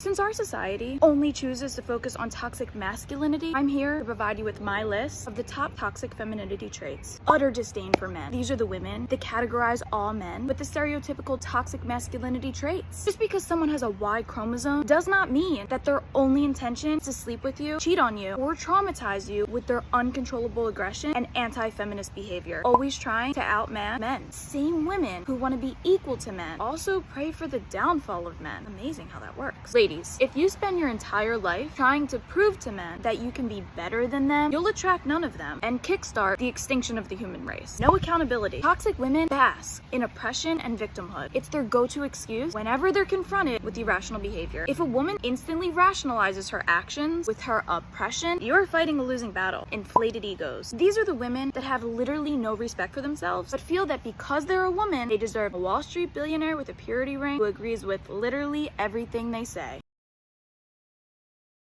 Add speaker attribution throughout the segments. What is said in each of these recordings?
Speaker 1: Since our society only chooses to focus on toxic masculinity, I'm here to provide you with my list of the top toxic femininity traits. Utter disdain for men. These are the women that categorize all men with the stereotypical toxic masculinity traits. Just because someone has a Y chromosome does not mean that their only intention is to sleep with you, cheat on you, or traumatize you with their uncontrollable aggression and anti-feminist behavior. Always trying to outman men. Same women who want to be equal to men also pray for the downfall of men. Amazing how that works. Ladies, if you spend your entire life trying to prove to men that you can be better than them, you'll attract none of them and kickstart the extinction of the human race. No accountability. Toxic women bask in oppression and victimhood. It's their go-to excuse whenever they're confronted with irrational behavior. If a woman instantly rationalizes her actions with her oppression, you're fighting a losing battle. Inflated egos. These are the women that have literally no respect for themselves, but feel that because they're a woman, they deserve a Wall Street billionaire with a purity ring who agrees with literally everything they say.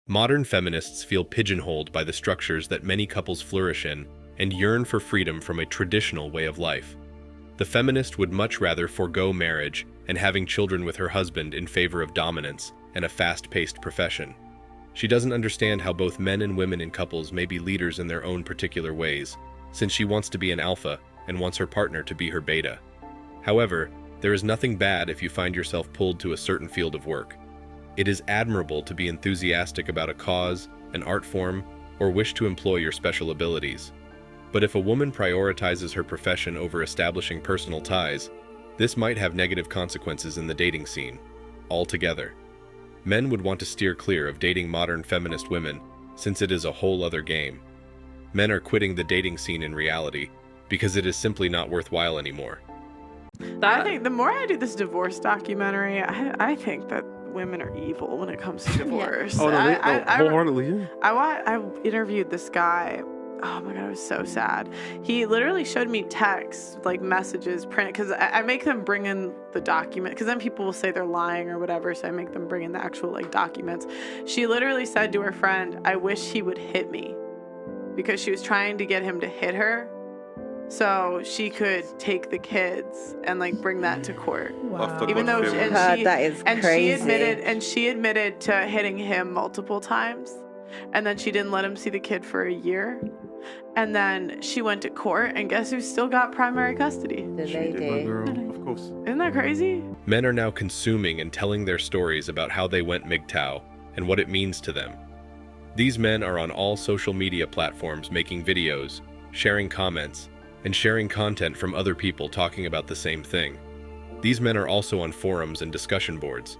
Speaker 2: Modern feminists feel pigeonholed by the structures that many couples flourish in and yearn for freedom from a traditional way of life. The feminist would much rather forego marriage and having children with her husband in favor of dominance and a fast-paced profession. She doesn't understand how both men and women in couples may be leaders in their own particular ways, since she wants to be an alpha and wants her partner to be her beta. However, there is nothing bad if you find yourself pulled to a certain field of work. It is admirable to be enthusiastic about a cause, an art form, or wish to employ your special abilities. But if a woman prioritizes her profession over establishing personal ties, this might have negative consequences in the dating scene altogether. Men would want to steer clear of dating modern feminist women, since it is a whole other game. Men are quitting the dating scene in reality because it is simply not worthwhile anymore.
Speaker 3: I think the more I do this divorce documentary, I think that women are evil when it comes to divorce.
Speaker 4: Oh, no, wholeheartedly, yeah.
Speaker 3: I interviewed this guy. Oh my God, it was so sad. He literally showed me texts, like messages, printed, because I make them bring in the document, because then people will say they're lying or whatever, so I make them bring in the actual like documents. She literally said to her friend, "I wish he would hit me," because she was trying to get him to hit her so she could take the kids and like bring that to court.
Speaker 4: Wow.
Speaker 3: Even though
Speaker 5: that is crazy.
Speaker 3: She admitted to hitting him multiple times, and then she didn't let him see the kid for a year, and then she went to court, and guess who still got primary custody?
Speaker 5: The lady.
Speaker 4: Of course.
Speaker 3: Isn't that crazy?
Speaker 2: Men are now consuming and telling their stories about how they went MGTOW and what it means to them. These men are on all social media platforms making videos, sharing comments, and sharing content from other people talking about the same thing. These men are also on forums and discussion boards.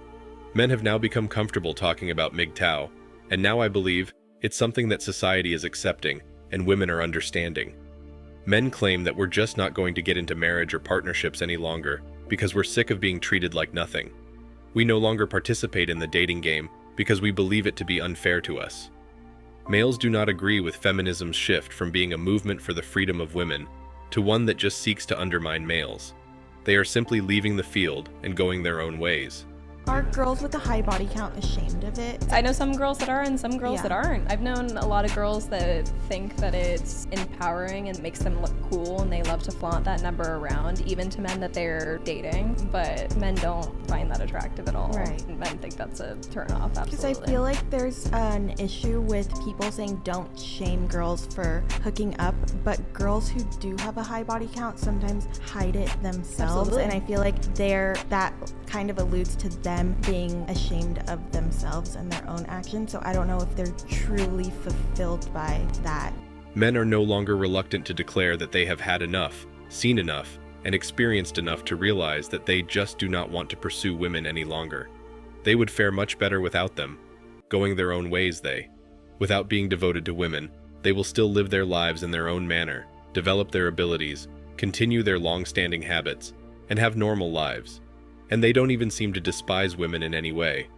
Speaker 2: Men have now become comfortable talking about MGTOW, and now I believe it's something that society is accepting and women are understanding. Men claim that we're just not going to get into marriage or partnerships any longer because we're sick of being treated like nothing. We no longer participate in the dating game because we believe it to be unfair to us. Males do not agree with feminism's shift from being a movement for the freedom of women to one that just seeks to undermine males. They are simply leaving the field and going their own ways.
Speaker 6: Are girls with a high body count ashamed of it?
Speaker 7: I know some girls that are and some girls that aren't. I've known a lot of girls that think that it's empowering and makes them look cool, and they love to flaunt that number around, even to men that they're dating, but men don't find that attractive at all.
Speaker 6: Right.
Speaker 7: Men think that's a turn off, absolutely.
Speaker 6: Because I feel like there's an issue with people saying don't shame girls for hooking up, but girls who do have a high body count sometimes hide it themselves.
Speaker 7: Absolutely.
Speaker 6: And I feel like that kind of alludes to them being ashamed of themselves and their own actions. So I don't know if they're truly fulfilled by that.
Speaker 2: Men are no longer reluctant to declare that they have had enough, seen enough, and experienced enough to realize that they just do not want to pursue women any longer. They would fare much better without them, going their own ways. Without being devoted to women, they will still live their lives in their own manner, develop their abilities, continue their long-standing habits, and have normal lives. And they don't even seem to despise women in any way.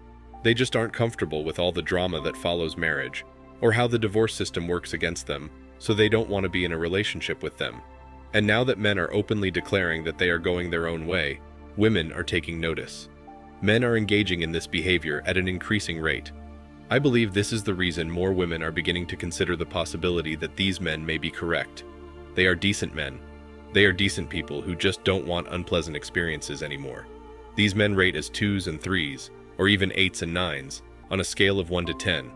Speaker 2: They just aren't comfortable with all the drama that follows marriage, or how the divorce system works against them, so they don't want to be in a relationship with them. And now that men are openly declaring that they are going their own way, women are taking notice. Men are engaging in this behavior at an increasing rate. I believe this is the reason more women are beginning to consider the possibility that these men may be correct. They are decent men. They are decent people who just don't want unpleasant experiences anymore. These men rate as 2s and 3s, or or even 8s and 9s, on a scale of 1 to 10,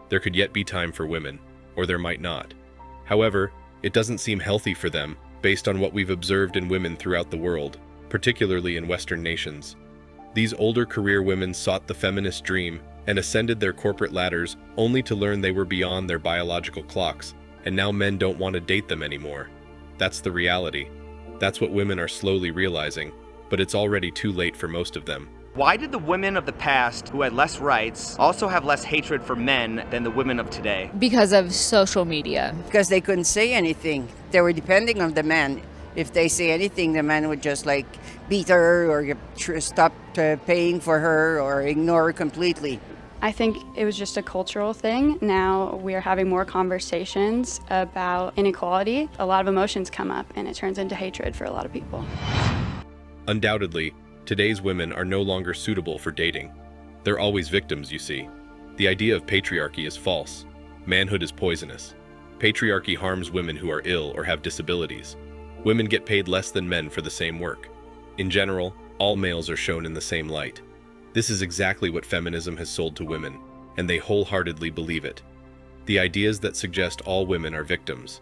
Speaker 2: there could yet be time for women, or there might not. However, it doesn't seem healthy for them, based on what we've observed in women throughout the world, particularly in Western nations. These older career women sought the feminist dream and ascended their corporate ladders only to learn they were beyond their biological clocks, and now men don't want to date them anymore. That's the reality. That's what women are slowly realizing, but it's already too late for most of them.
Speaker 8: Why did the women of the past, who had less rights, also have less hatred for men than the women of today?
Speaker 9: Because of social media.
Speaker 10: Because they couldn't say anything. They were depending on the man. If they say anything, the man would just like beat her or stop paying for her or ignore her completely.
Speaker 11: I think it was just a cultural thing. Now we are having more conversations about inequality. A lot of emotions come up and it turns into hatred for a lot of people.
Speaker 2: Undoubtedly, today's women are no longer suitable for dating. They're always victims, you see. The idea of patriarchy is false. Manhood is poisonous. Patriarchy harms women who are ill or have disabilities. Women get paid less than men for the same work. In general, all males are shown in the same light. This is exactly what feminism has sold to women, and they wholeheartedly believe it. The ideas that suggest all women are victims.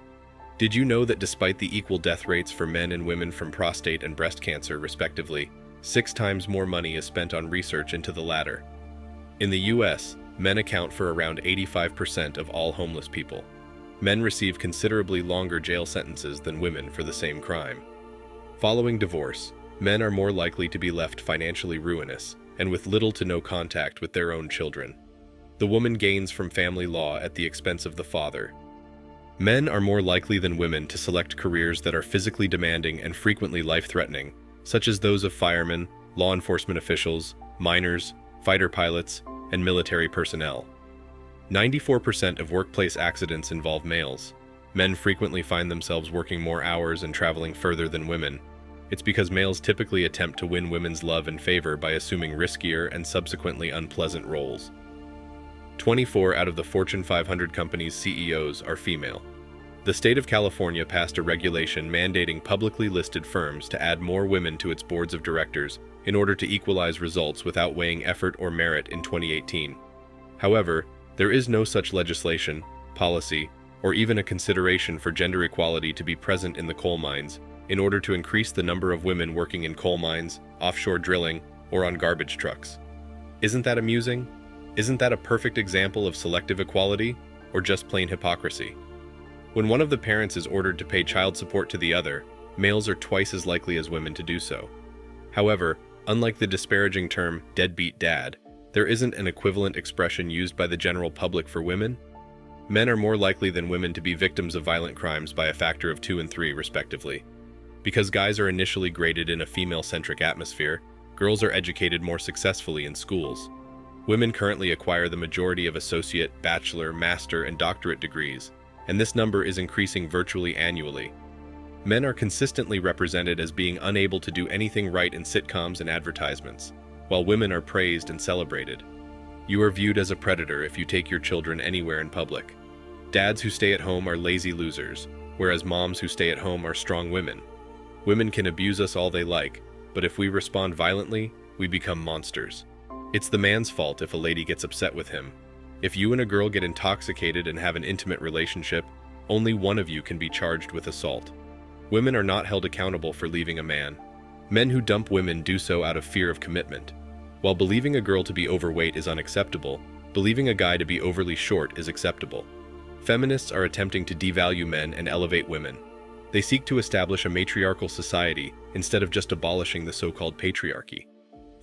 Speaker 2: Did you know that despite the equal death rates for men and women from prostate and breast cancer, respectively, 6 times more money is spent on research into the latter? In the US, men account for around 85% of all homeless people. Men receive considerably longer jail sentences than women for the same crime. Following divorce, men are more likely to be left financially ruinous and with little to no contact with their own children. The woman gains from family law at the expense of the father. Men are more likely than women to select careers that are physically demanding and frequently life-threatening, such as those of firemen, law enforcement officials, miners, fighter pilots, and military personnel. 94% of workplace accidents involve males. Men frequently find themselves working more hours and traveling further than women. It's because males typically attempt to win women's love and favor by assuming riskier and subsequently unpleasant roles. 24 out of the Fortune 500 companies' CEOs are female. The state of California passed a regulation mandating publicly listed firms to add more women to its boards of directors in order to equalize results without weighing effort or merit in 2018. However, there is no such legislation, policy, or even a consideration for gender equality to be present in the coal mines in order to increase the number of women working in coal mines, offshore drilling, or on garbage trucks. Isn't that amusing? Isn't that a perfect example of selective equality, or just plain hypocrisy? When one of the parents is ordered to pay child support to the other, males are twice as likely as women to do so. However, unlike the disparaging term deadbeat dad, there isn't an equivalent expression used by the general public for women. Men are more likely than women to be victims of violent crimes by a factor of 2 and 3, respectively. Because guys are initially graded in a female-centric atmosphere, girls are educated more successfully in schools. Women currently acquire the majority of associate, bachelor, master, and doctorate degrees, and this number is increasing virtually annually. Men are consistently represented as being unable to do anything right in sitcoms and advertisements, while women are praised and celebrated. You are viewed as a predator if you take your children anywhere in public. Dads who stay at home are lazy losers, whereas moms who stay at home are strong women. Women can abuse us all they like, but if we respond violently, we become monsters. It's the man's fault if a lady gets upset with him. If you and a girl get intoxicated and have an intimate relationship, only one of you can be charged with assault. Women are not held accountable for leaving a man. Men who dump women do so out of fear of commitment. While believing a girl to be overweight is unacceptable, believing a guy to be overly short is acceptable. Feminists are attempting to devalue men and elevate women. They seek to establish a matriarchal society instead of just abolishing the so-called patriarchy.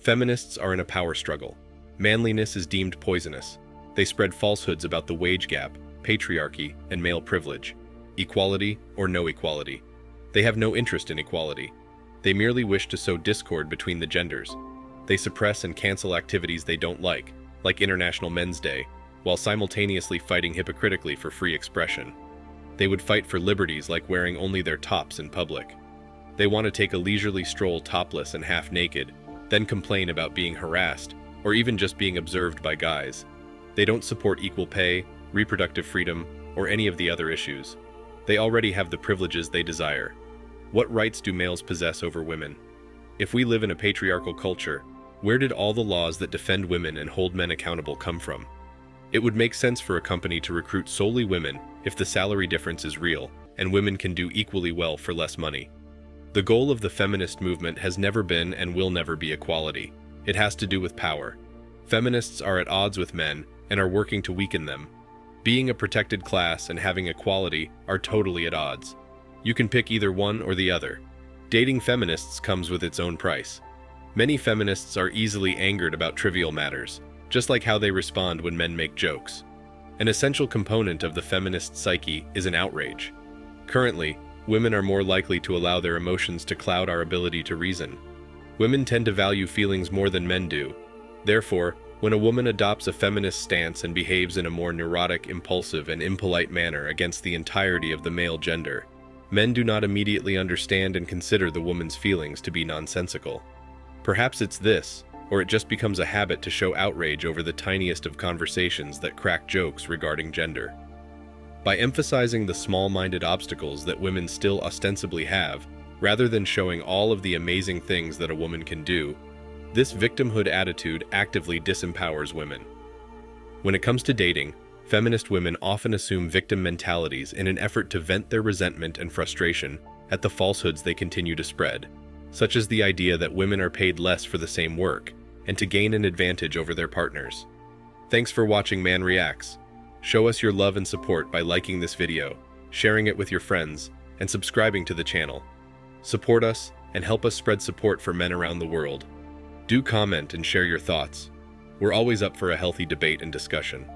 Speaker 2: Feminists are in a power struggle. Manliness is deemed poisonous. They spread falsehoods about the wage gap, patriarchy, and male privilege. Equality or no equality. They have no interest in equality. They merely wish to sow discord between the genders. They suppress and cancel activities they don't like International Men's Day, while simultaneously fighting hypocritically for free expression. They would fight for liberties like wearing only their tops in public. They want to take a leisurely stroll topless and half naked, then complain about being harassed, or even just being observed by guys. They don't support equal pay, reproductive freedom, or any of the other issues. They already have the privileges they desire. What rights do males possess over women? If we live in a patriarchal culture, Where did all the laws that defend women and hold men accountable come from? It would make sense for a company to recruit solely women if the salary difference is real and women can do equally well for less money. The goal of the feminist movement has never been and will never be equality. It has to do with power. Feminists are at odds with men and are working to weaken them. Being a protected class and having equality are totally at odds. You can pick either one or the other. Dating feminists comes with its own price. Many feminists are easily angered about trivial matters, just like how they respond when men make jokes. An essential component of the feminist psyche is an outrage. Currently, women are more likely to allow their emotions to cloud our ability to reason. Women tend to value feelings more than men do. Therefore, when a woman adopts a feminist stance and behaves in a more neurotic, impulsive, and impolite manner against the entirety of the male gender, men do not immediately understand and consider the woman's feelings to be nonsensical. Perhaps it's this, or it just becomes a habit to show outrage over the tiniest of conversations that crack jokes regarding gender. By emphasizing the small-minded obstacles that women still ostensibly have, rather than showing all of the amazing things that a woman can do, this victimhood attitude actively disempowers women. When it comes to dating, feminist women often assume victim mentalities in an effort to vent their resentment and frustration at the falsehoods they continue to spread, such as the idea that women are paid less for the same work and to gain an advantage over their partners. Thanks for watching Man Reacts. Show us your love and support by liking this video, sharing it with your friends, and subscribing to the channel. Support us and help us spread support for men around the world. Do comment and share your thoughts. We're always up for a healthy debate and discussion.